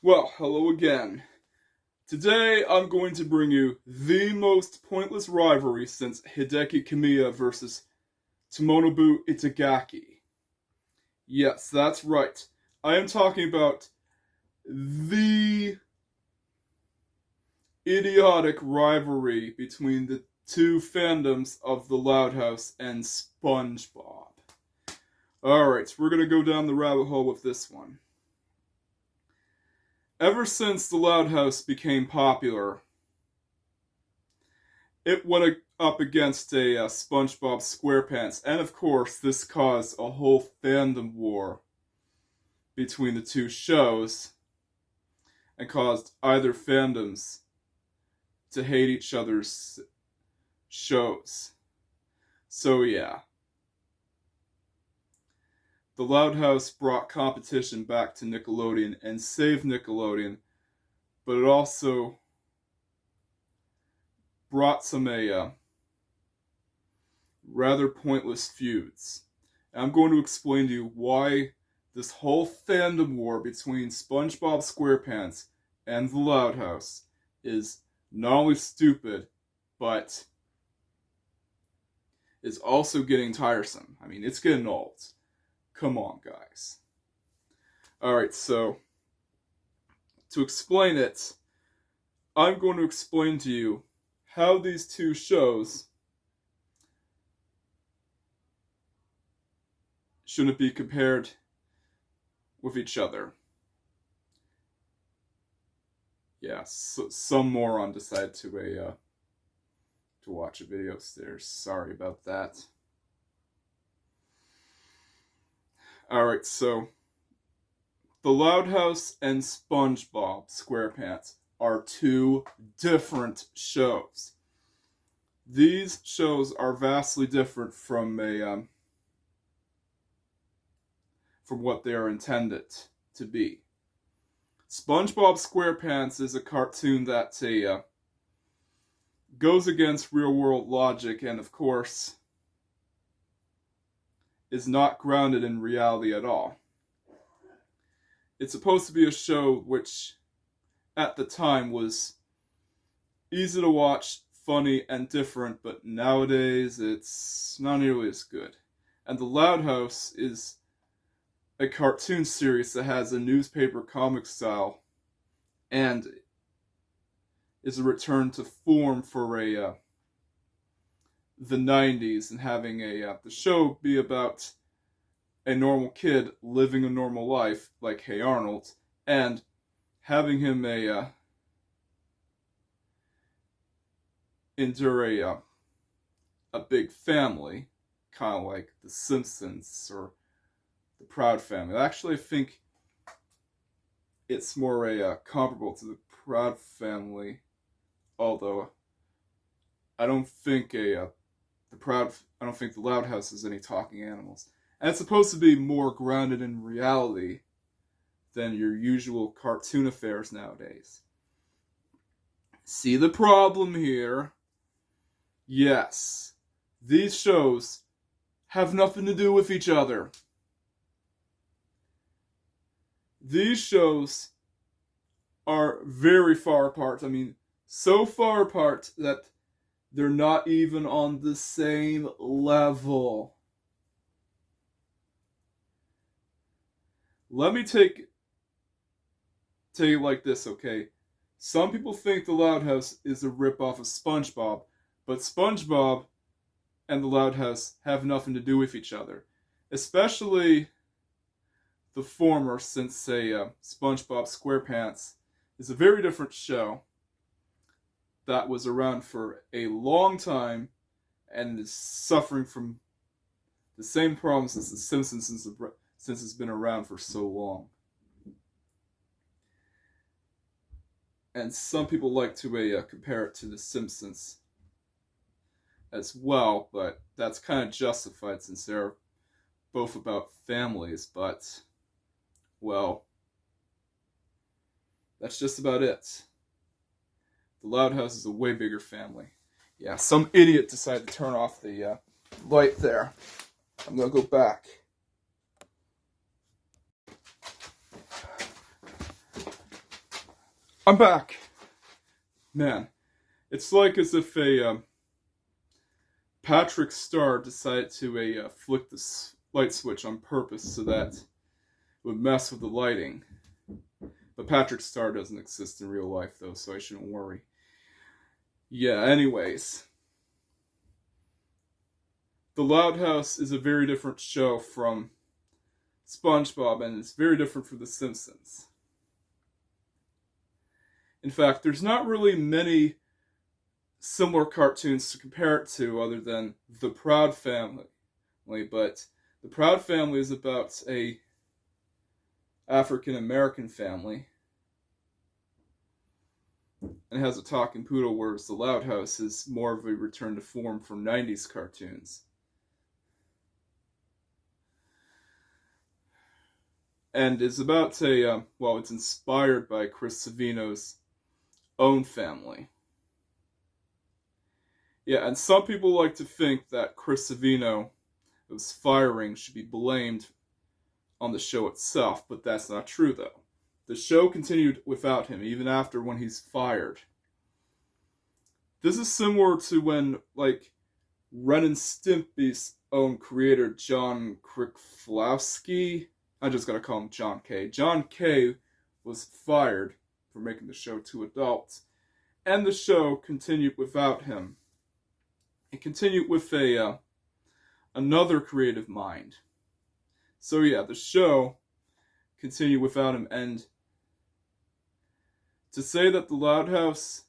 Well, hello again. Today I'm going to bring you the most pointless rivalry since Hideki Kamiya versus Tomonobu Itagaki. Yes, that's right. I am talking about the idiotic rivalry between the two fandoms of the Loud House and SpongeBob. Alright, we're gonna go down the rabbit hole with this one. Ever since the Loud House became popular, it went up against a SpongeBob SquarePants, and of course, this caused a whole fandom war between the two shows and caused either fandoms to hate each other's shows. So, yeah. The Loud House brought competition back to Nickelodeon and saved Nickelodeon, but it also brought some rather pointless feuds. And I'm going to explain to you why this whole fandom war between SpongeBob SquarePants and the Loud House is not only stupid, but is also getting tiresome. I mean, it's getting old. Come on, guys. Alright, so to explain it, I'm going to explain to you how these two shows shouldn't be compared with each other. Yeah, so some moron decided to watch a video upstairs. Sorry about that. Alright, so the Loud House and SpongeBob SquarePants are two different shows. These shows are vastly different from what they are intended to be. SpongeBob SquarePants is a cartoon that goes against real-world logic and, of course, is not grounded in reality at all. It's supposed to be a show which, at the time, was easy to watch, funny, and different, but nowadays it's not nearly as good. And The Loud House is a cartoon series that has a newspaper comic style and is a return to form for the 90s and having the show be about a normal kid living a normal life like Hey Arnold and having him endure a big family, kind of like The Simpsons or The Proud Family. Actually, I think it's more comparable to The Proud Family, although I don't think the Loud House has any talking animals. And it's supposed to be more grounded in reality than your usual cartoon affairs nowadays. See the problem here? Yes, these shows have nothing to do with each other. These shows are very far apart. I mean, so far apart that they're not even on the same level. Let me take it like this, okay? Some people think the Loud House is a ripoff of SpongeBob, but SpongeBob and the Loud House have nothing to do with each other. Especially the former, since, SpongeBob SquarePants is a very different show that was around for a long time and is suffering from the same problems as The Simpsons since it's been around for so long. And some people like to compare it to The Simpsons as well, but that's kind of justified since they're both about families, but, well, that's just about it. The Loud House is a way bigger family. Yeah, some idiot decided to turn off the light there. I'm gonna go back. I'm back. Man, it's like as if a Patrick Star decided to flick the light switch on purpose so that it would mess with the lighting. But Patrick Star doesn't exist in real life, though, so I shouldn't worry. Yeah, anyways. The Loud House is a very different show from SpongeBob, and it's very different from The Simpsons. In fact, there's not really many similar cartoons to compare it to other than The Proud Family. But The Proud Family is about a African American family and has a talking poodle, whereas The Loud House is more of a return to form from 90s cartoons. And is about it's inspired by Chris Savino's own family. Yeah, and some people like to think that Chris Savino's firing should be blamed on the show itself, but that's not true, though. The show continued without him, even after when he's fired. This is similar to when, Ren and Stimpy's own creator, John Kricklowski, I just gotta call him John K. John K. was fired for making the show too adult, and the show continued without him. It continued with another creative mind. So yeah, the show continued without him, and to say that the Loud House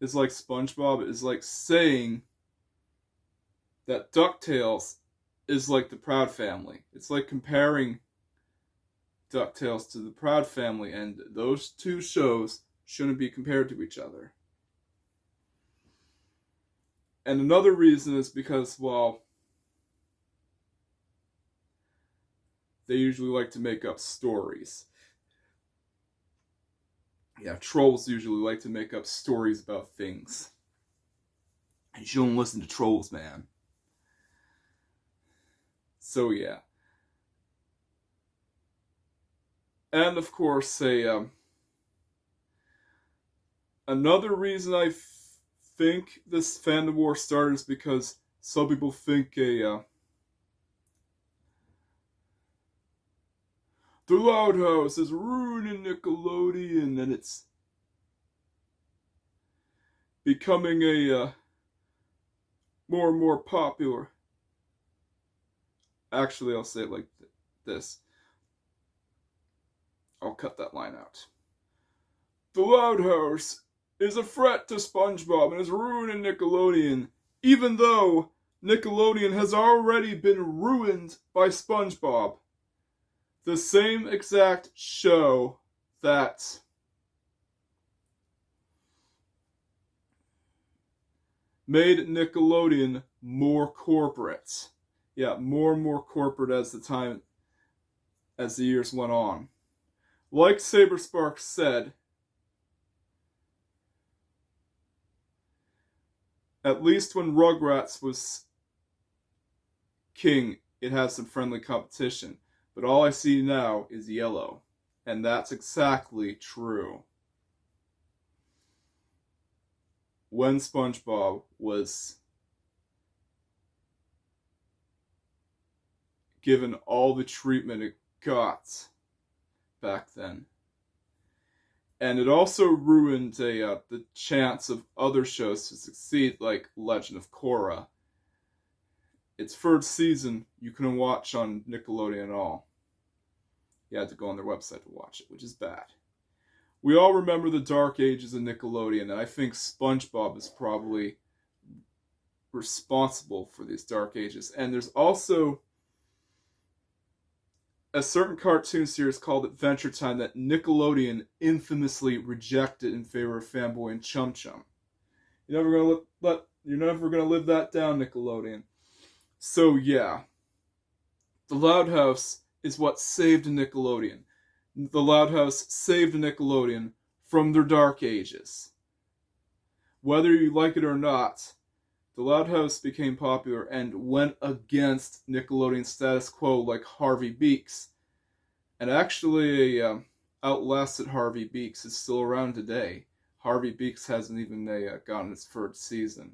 is like SpongeBob is like saying that DuckTales is like the Proud Family. It's like comparing DuckTales to the Proud Family, and those two shows shouldn't be compared to each other. And another reason is because, they usually like to make up stories. Yeah, trolls usually like to make up stories about things. And you shouldn't listen to trolls, man. So yeah. And of course, another reason I think this fandom war started is because some people think the Loud House is ruining Nickelodeon, and it's becoming a more and more popular. Actually, I'll say it like this. I'll cut that line out. The Loud House is a threat to SpongeBob and is ruining Nickelodeon, even though Nickelodeon has already been ruined by SpongeBob. The same exact show that made Nickelodeon more corporate. Yeah, more and more corporate as the years went on. Like Sabersparks said, at least when Rugrats was king, it had some friendly competition. But all I see now is yellow. And that's exactly true. When SpongeBob was given all the treatment it got back then. And it also ruined the chance of other shows to succeed, like Legend of Korra. Its third season, you couldn't watch on Nickelodeon at all. You had to go on their website to watch it, which is bad. We all remember the dark ages of Nickelodeon, and I think SpongeBob is probably responsible for these dark ages. And there's also a certain cartoon series called Adventure Time that Nickelodeon infamously rejected in favor of Fanboy and Chum Chum. You're never gonna live that down, Nickelodeon. So yeah, the Loud House is what saved Nickelodeon. The Loud House saved Nickelodeon from their dark ages. Whether you like it or not, the Loud House became popular and went against Nickelodeon's status quo like Harvey Beaks. And actually, outlasted Harvey Beaks is still around today. Harvey Beaks hasn't even gotten its third season.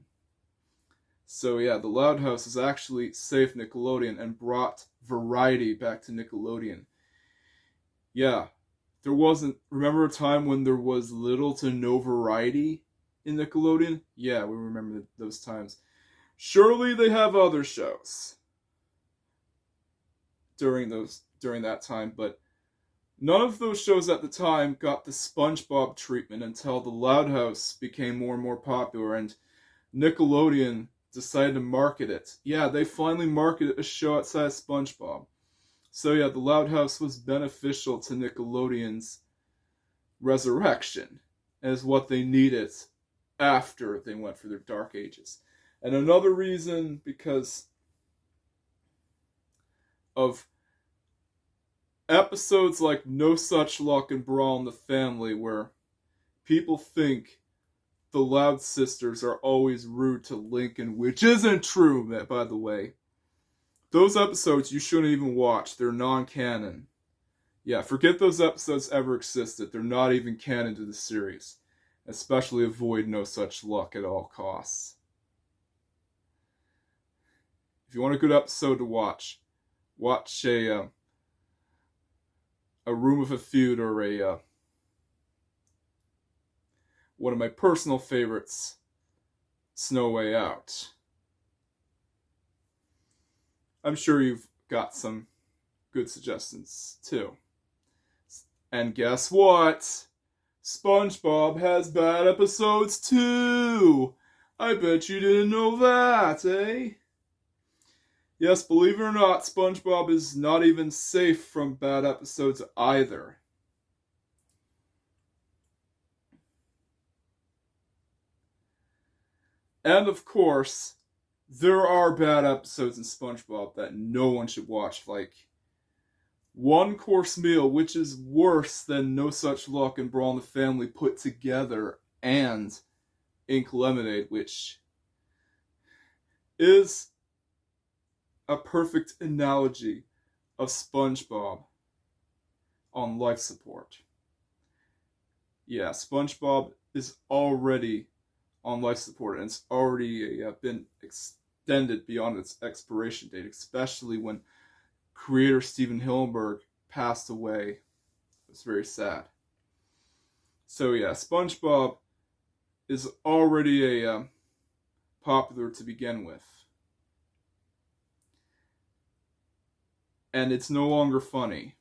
So yeah, the Loud House has actually saved Nickelodeon and brought variety back to Nickelodeon. Yeah, remember a time when there was little to no variety in Nickelodeon? Yeah, we remember those times. Surely they have other shows during that time, but none of those shows at the time got the SpongeBob treatment until the Loud House became more and more popular and Nickelodeon decided to market it. Yeah, they finally marketed a show outside of SpongeBob. So yeah, the Loud House was beneficial to Nickelodeon's resurrection as what they needed after they went for their dark ages. And another reason, because of episodes like No Such Luck and Brawl in the Family, where people think the Loud sisters are always rude to Lincoln, which isn't true, by the way. Those episodes you shouldn't even watch. They're non-canon. Yeah, forget those episodes ever existed. They're not even canon to the series. Especially avoid No Such Luck at all costs. If you want a good episode to watch a Room of a Feud or one of my personal favorites, Snow Way Out. I'm sure you've got some good suggestions too. And guess what? SpongeBob has bad episodes too! I bet you didn't know that, eh? Yes, believe it or not, SpongeBob is not even safe from bad episodes either. And of course, there are bad episodes in SpongeBob that no one should watch, like One Course Meal, which is worse than No Such Luck and Brawl in the Family put together, and Ink Lemonade, which is a perfect analogy of SpongeBob on life support. Yeah, SpongeBob is already on life support, and it's already been extended beyond its expiration date, especially when creator Steven Hillenburg passed away. It was very sad. So yeah, SpongeBob is already popular to begin with. And it's no longer funny.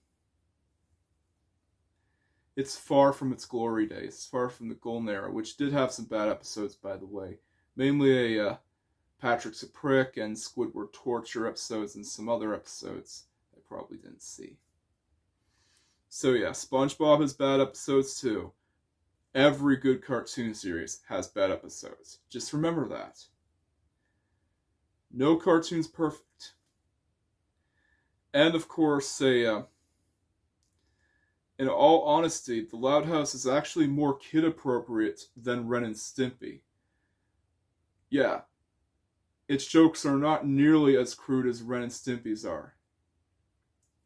It's far from its glory days. It's far from the golden era, which did have some bad episodes, by the way. Mainly a Patrick's a Prick and Squidward Torture episodes and some other episodes I probably didn't see. So yeah, SpongeBob has bad episodes too. Every good cartoon series has bad episodes. Just remember that. No cartoon's perfect. And of course, in all honesty, the Loud House is actually more kid-appropriate than Ren and Stimpy. Yeah, its jokes are not nearly as crude as Ren and Stimpy's are.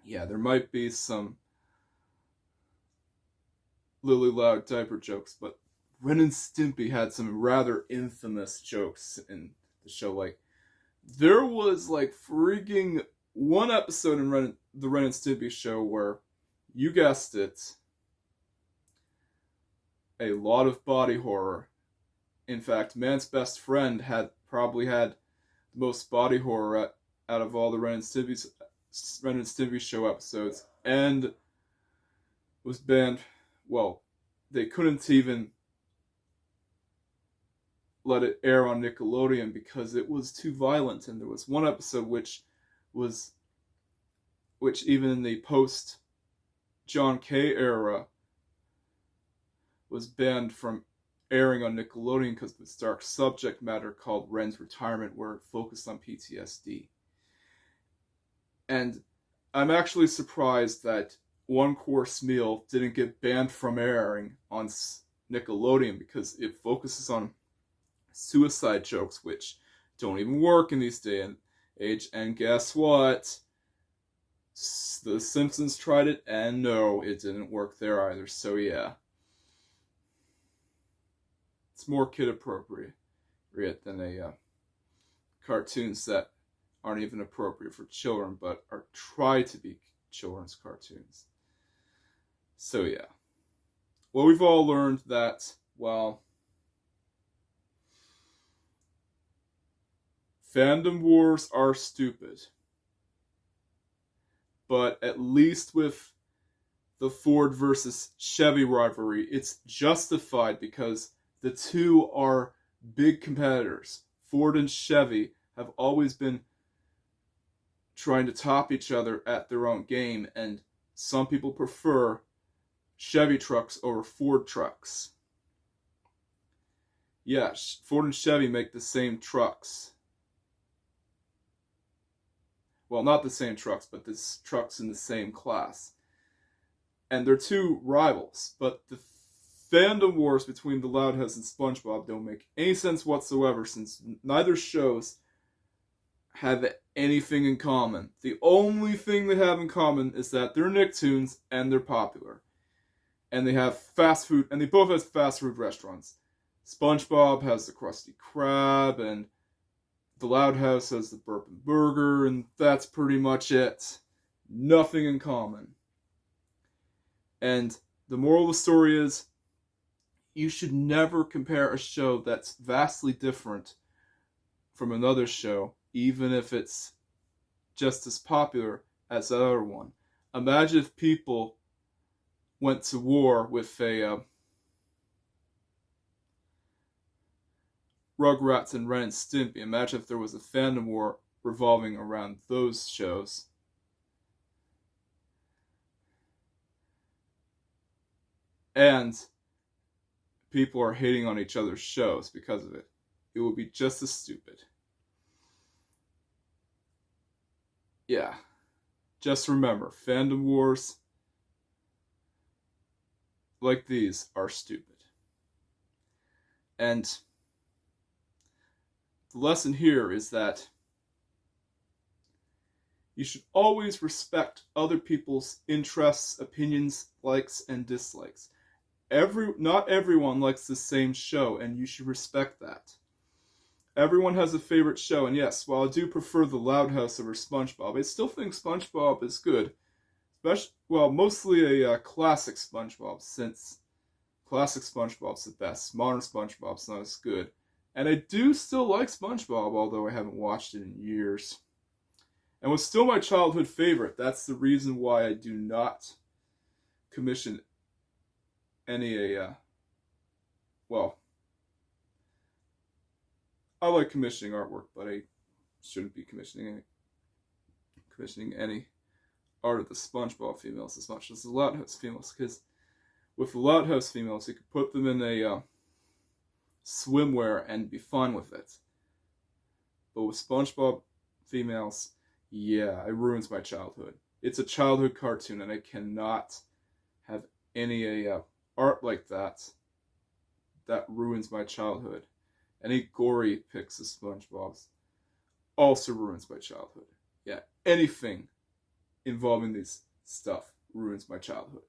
Yeah, there might be some Lily Loud diaper jokes, but Ren and Stimpy had some rather infamous jokes in the show. Like, there was like freaking one episode in the Ren and Stimpy show where, you guessed it, a lot of body horror. In fact, Man's Best Friend probably had the most body horror out of all the Ren and Stimpy show episodes, and was banned. Well, they couldn't even let it air on Nickelodeon because it was too violent. And there was one episode which even in the post John K. era was banned from airing on Nickelodeon because of its dark subject matter called Ren's Retirement, where it focused on PTSD. And I'm actually surprised that One Course Meal didn't get banned from airing on Nickelodeon, because it focuses on suicide jokes, which don't even work in these day and age. And guess what? The Simpsons tried it, and no, it didn't work there either. So yeah, it's more kid appropriate than a cartoons that aren't even appropriate for children, but are tried to be children's cartoons. So yeah, well, we've all learned that, well, fandom wars are stupid. But at least with the Ford versus Chevy rivalry, it's justified because the two are big competitors. Ford and Chevy have always been trying to top each other at their own game, and some people prefer Chevy trucks over Ford trucks. Yeah, Ford and Chevy make the same trucks. Well, not the same trucks, but the trucks in the same class. And they're two rivals, but the fandom wars between the Loud House and SpongeBob don't make any sense whatsoever, since neither shows have anything in common. The only thing they have in common is that they're Nicktoons and they're popular. And they have fast food, and they both have fast food restaurants. SpongeBob has the Krusty Krab, and the Loud House has the Burpin' Burger, and that's pretty much it. Nothing in common. And the moral of the story is, you should never compare a show that's vastly different from another show, even if it's just as popular as the other one. Imagine if people went to war with a Rugrats and Ren and Stimpy. Imagine if there was a fandom war revolving around those shows. And people are hating on each other's shows because of it. It would be just as stupid. Yeah. Just remember, fandom wars like these are stupid. And the lesson here is that you should always respect other people's interests, opinions, likes, and dislikes. Not everyone likes the same show, and you should respect that. Everyone has a favorite show, and yes, while I do prefer the Loud House over SpongeBob, I still think SpongeBob is good. Mostly a classic SpongeBob, since classic SpongeBob's the best. Modern SpongeBob's not as good. And I do still like SpongeBob, although I haven't watched it in years. And was still my childhood favorite. That's the reason why I do not commission any I like commissioning artwork, but I shouldn't be commissioning any art of the SpongeBob females as much as the Loud House females, because with the Loud House females, you could put them in a swimwear and be fine with it. But with SpongeBob females, yeah, it ruins my childhood. It's a childhood cartoon, and I cannot have any art like that. That ruins my childhood. Any gory pics of SpongeBob's also ruins my childhood. Yeah, anything involving this stuff ruins my childhood.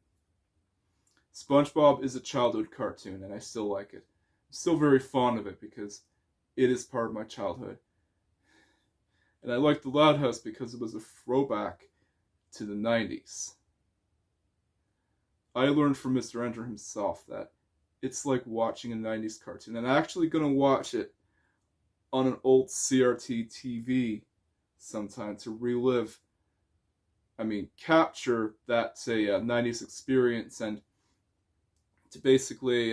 SpongeBob is a childhood cartoon, and I still like it. I'm still very fond of it because it is part of my childhood. And I like the Loud House because it was a throwback to the 90s. I learned from Mr. Ender himself that it's like watching a 90s cartoon. And I'm actually going to watch it on an old CRT TV sometime to capture that, 90s experience, and to basically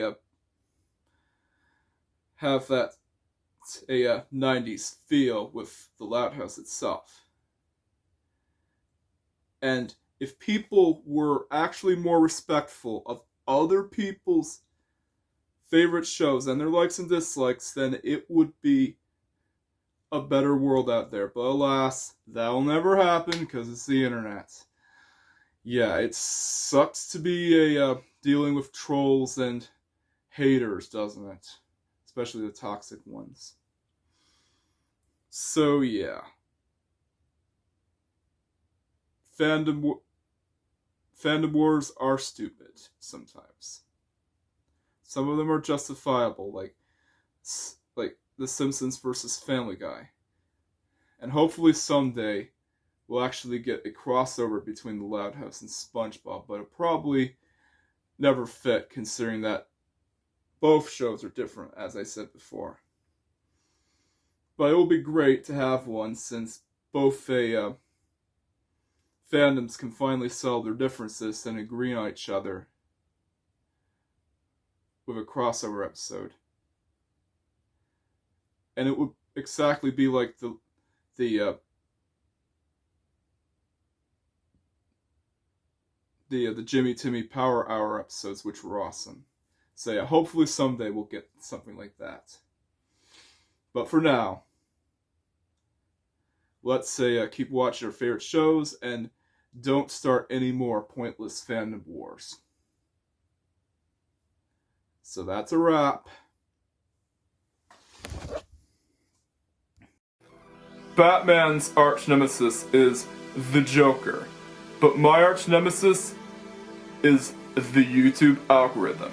have that a 90s feel with the Loud House itself. And if people were actually more respectful of other people's favorite shows and their likes and dislikes, then it would be a better world out there. But alas, that'll never happen because it's the internet. Yeah, it sucks to be dealing with trolls and haters, doesn't it? Especially the toxic ones. So yeah. fandom wars are stupid sometimes. Some of them are justifiable, like The Simpsons versus Family Guy. And hopefully someday we'll actually get a crossover between the Loud House and SpongeBob, but it probably never fit considering that both shows are different, as I said before. But it will be great to have one since both fandoms can finally solve their differences and agree on each other with a crossover episode. And it would exactly be like the Jimmy Timmy Power Hour episodes, which were awesome. So yeah, hopefully someday we'll get something like that. But for now, let's say keep watching our favorite shows and don't start any more pointless fandom wars. So that's a wrap. Batman's arch nemesis is the Joker, but my arch nemesis is the YouTube algorithm.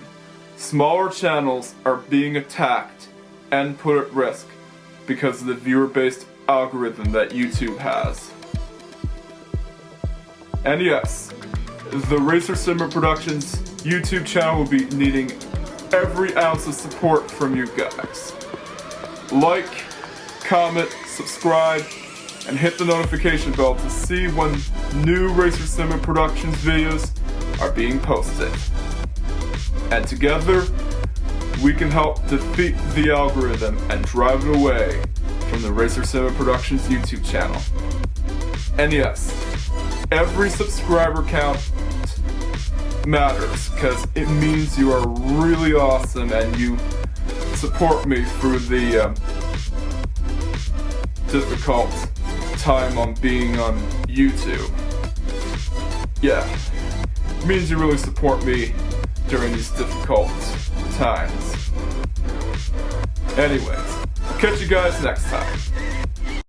Smaller channels are being attacked and put at risk because of the viewer-based algorithm that YouTube has. And yes, the Racer Simmer Productions YouTube channel will be needing every ounce of support from you guys. Like, comment, subscribe, and hit the notification bell to see when new Racer Simmer Productions videos are being posted. And together, we can help defeat the algorithm and drive it away from the Racer Simmer Productions YouTube channel. And yes, every subscriber count matters because it means you are really awesome and you support me through the difficult time on being on YouTube. Yeah, it means you really support me during these difficult times. Anyways, I'll catch you guys next time.